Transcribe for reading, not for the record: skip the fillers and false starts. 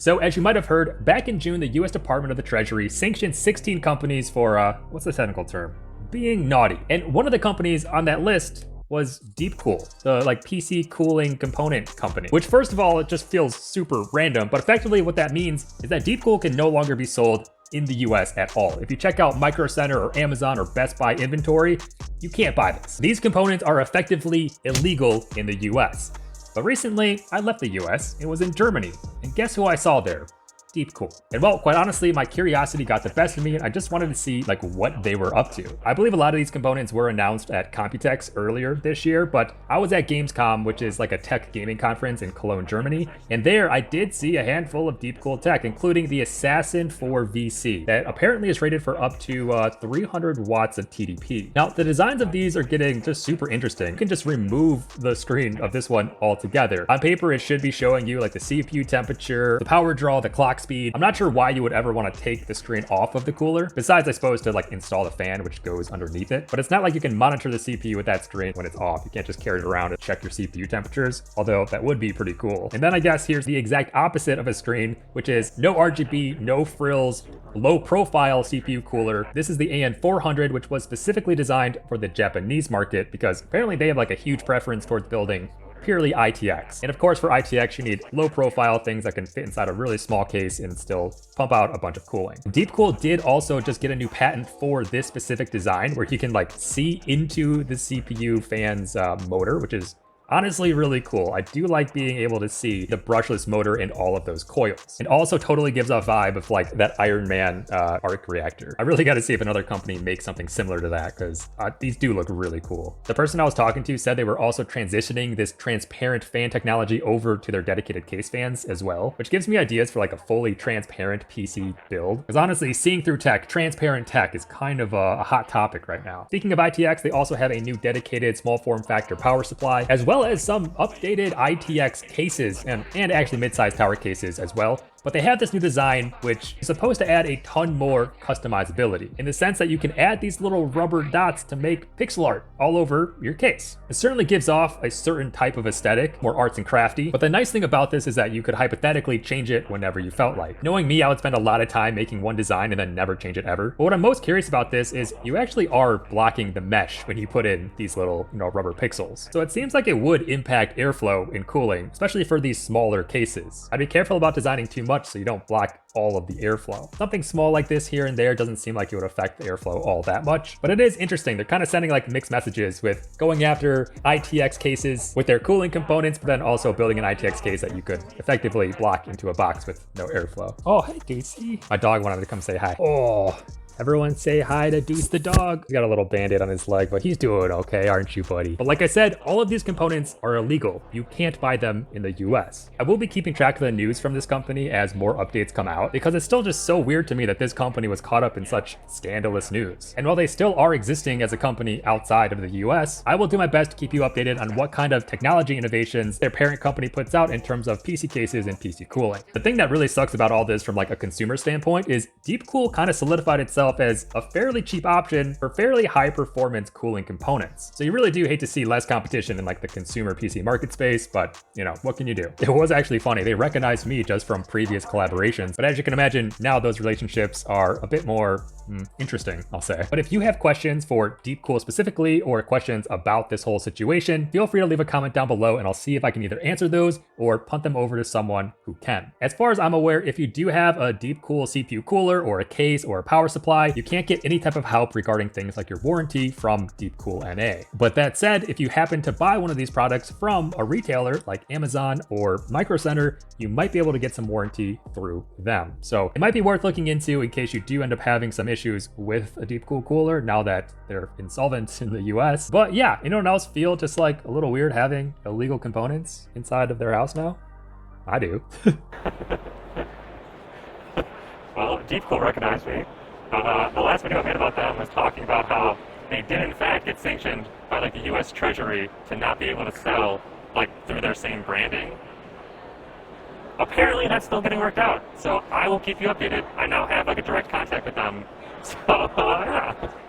So as you might have heard, back in June, the US Department of the Treasury sanctioned 16 companies for, what's the technical term? Being naughty. And one of the companies on that list was Deepcool, the PC cooling component company, which first of all, it just feels super random, but effectively what that means is that Deepcool can no longer be sold in the US at all. If you check out Micro Center or Amazon or Best Buy inventory, you can't buy this. These components are effectively illegal in the US. But recently, I left the US and was in Germany, and guess who I saw there? Deepcool. And well, quite honestly, my curiosity got the best of me and I just wanted to see what they were up to. I believe a lot of these components were announced at Computex earlier this year, but I was at Gamescom, which is like a tech gaming conference in Cologne, Germany. And there I did see a handful of Deepcool tech, including the Assassin 4 VC that apparently is rated for up to 300 watts of TDP. Now, the designs of these are getting just super interesting. You can just remove the screen of this one altogether. On paper, it should be showing you like the CPU temperature, the power draw, the clock speed. I'm not sure why you would ever want to take the screen off of the cooler, besides I suppose to install the fan, which goes underneath it. But it's not like you can monitor the CPU with that screen when it's off. You can't just carry it around and check your CPU temperatures, although that would be pretty cool. And then I guess here's the exact opposite of a screen, which is no RGB, no frills, low profile CPU cooler. This is the AN400, which was specifically designed for the Japanese market because apparently they have a huge preference towards building purely ITX. And of course, for ITX, you need low profile things that can fit inside a really small case and still pump out a bunch of cooling. Deepcool did also just get a new patent for this specific design where you can see into the CPU fan's motor, which is honestly really cool. I do like being able to see the brushless motor in all of those coils. It also totally gives a vibe of that Iron Man arc reactor. I really got to see if another company makes something similar to that because these do look really cool. The person I was talking to said they were also transitioning this transparent fan technology over to their dedicated case fans as well, which gives me ideas for a fully transparent PC build. Because honestly, seeing through tech, transparent tech is kind of a hot topic right now. Speaking of ITX, they also have a new dedicated small form factor power supply, as well as some updated ITX cases and actually mid-sized tower cases as well. But they have this new design, which is supposed to add a ton more customizability in the sense that you can add these little rubber dots to make pixel art all over your case. It certainly gives off a certain type of aesthetic, more arts and crafty. But the nice thing about this is that you could hypothetically change it whenever you felt like. Knowing me, I would spend a lot of time making one design and then never change it ever. But what I'm most curious about this is you actually are blocking the mesh when you put in these little, rubber pixels. So it seems like it would impact airflow in cooling, especially for these smaller cases. I'd be careful about designing too much so you don't block all of the airflow. Something small like this here and there doesn't seem like it would affect the airflow all that much, but it is interesting. They're kind of sending mixed messages with going after ITX cases with their cooling components, but then also building an ITX case that you could effectively block into a box with no airflow. Oh, hey, Deucey. My dog wanted to come say hi. Oh. Everyone say hi to Deuce the dog. He's got a little band-aid on his leg, but he's doing okay, aren't you, buddy? But like I said, all of these components are illegal. You can't buy them in the US. I will be keeping track of the news from this company as more updates come out, because it's still just so weird to me that this company was caught up in such scandalous news. And while they still are existing as a company outside of the US, I will do my best to keep you updated on what kind of technology innovations their parent company puts out in terms of PC cases and PC cooling. The thing that really sucks about all this from a consumer standpoint is Deepcool kind of solidified itself as a fairly cheap option for fairly high performance cooling components. So you really do hate to see less competition in the consumer PC market space, but what can you do? It was actually funny. They recognized me just from previous collaborations, but as you can imagine, now those relationships are a bit more interesting, I'll say. But if you have questions for Deepcool specifically or questions about this whole situation, feel free to leave a comment down below and I'll see if I can either answer those or punt them over to someone who can. As far as I'm aware, if you do have a Deepcool CPU cooler or a case or a power supply, you can't get any type of help regarding things like your warranty from Deepcool NA. But that said, if you happen to buy one of these products from a retailer like Amazon or Micro Center, you might be able to get some warranty through them. So it might be worth looking into in case you do end up having some issues with a Deepcool cooler now that they're insolvent in the US. But yeah, anyone else feel just a little weird having illegal components inside of their house now? I do. Well, Deepcool recognized me. The last video I made about them was talking about how they did in fact get sanctioned by the US Treasury to not be able to sell through their same branding. Apparently that's still getting worked out, so I will keep you updated. I now have a direct contact with them. So yeah.